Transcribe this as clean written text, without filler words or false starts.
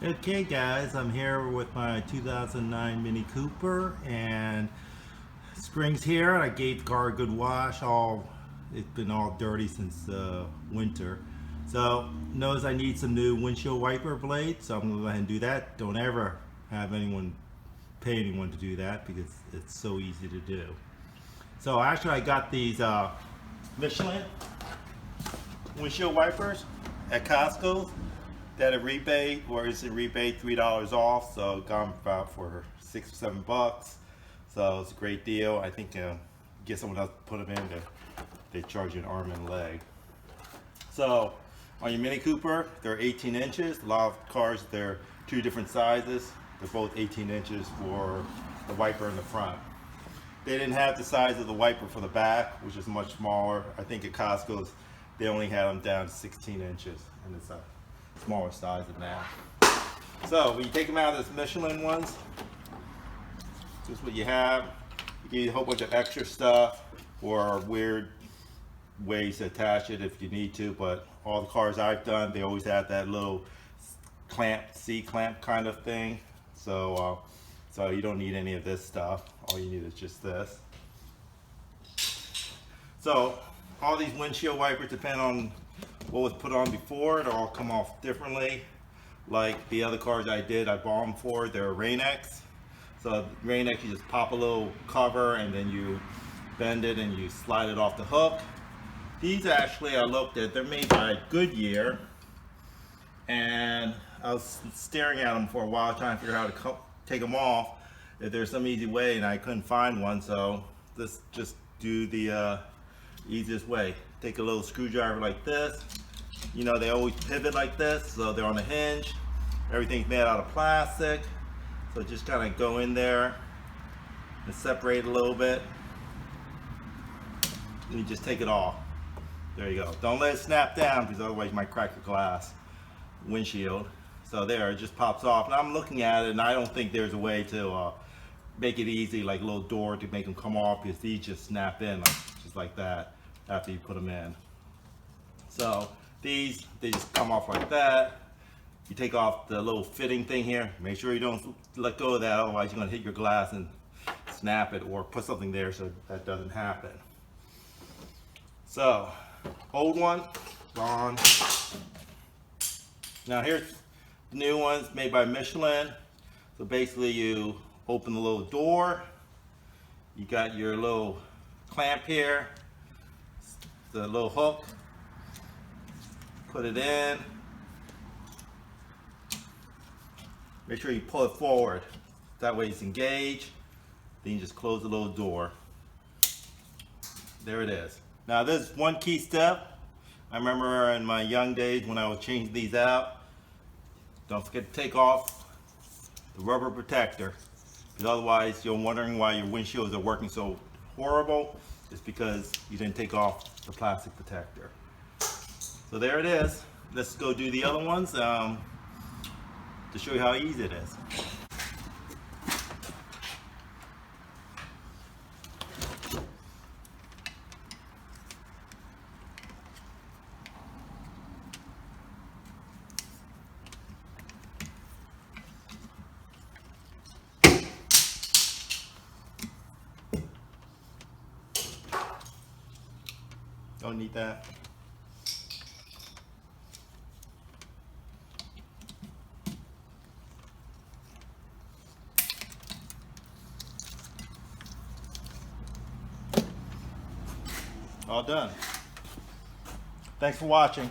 Okay guys, I'm here with my 2009 Mini Cooper and springs here. I gave the car a good wash. It's been all dirty since winter. So knows I need some new windshield wiper blades, so I'm gonna go ahead and do that. Don't ever have anyone pay anyone to do that because it's so easy to do. So actually I got these Michelin windshield wipers at Costco. That a rebate, or is it rebate $3 off, so got them about for $6 or $7. So it's a great deal. I think get someone else to put them in, they charge you an arm and a leg. So on your Mini Cooper, they're 18 inches. A lot of cars, they're two different sizes. They're both 18 inches for the wiper in the front. They didn't have the size of the wiper for the back, which is much smaller. I think at Costco's they only had them down to 16 inches, and it's a smaller size than that. So when you take them out of this Michelin ones, this is what you have. You get a whole bunch of extra stuff or weird ways to attach it if you need to, but all the cars I've done, they always have that little clamp, C-clamp kind of thing. So you don't need any of this stuff. All you need is just this. So all these windshield wipers depend on what was put on before. It'll all come off differently. Like the other cars I did, I bought them for, they're Rain-X. So Rain-X, you just pop a little cover and then you bend it and you slide it off the hook. These actually, I looked at, they're made by Goodyear, and I was staring at them for a while trying to figure out how to take them off, if there's some easy way, and I couldn't find one. So let's just do the easiest way. Take a little screwdriver like this. You know, they always pivot like this, so they're on a hinge. Everything's made out of plastic, so just kind of go in there and separate a little bit, and you just take it off. There you go. Don't let it snap down, because otherwise you might crack the glass windshield. So there, it just pops off. And I'm looking at it, and I don't think there's a way to make it easy, like a little door to make them come off, because these just snap in just like that after you put them in. So these, they just come off like that. You take off the little fitting thing here. Make sure you don't let go of that, otherwise you're going to hit your glass and snap it, or put something there so that doesn't happen. So old one gone. Now here's the new ones made by Michelin. So basically you open the little door, you got your little clamp here, the little hook, put it in, make sure you pull it forward, that way it's engaged, then you just close the little door. There it is. Now there's one key step. I remember in my young days when I was changing these out, don't forget to take off the rubber protector, because otherwise you're wondering why your windshields are working so horrible. It's because you didn't take off the plastic protector. So there it is. Let's go do the other ones to show you how easy it is. Don't need that. All done. Thanks for watching.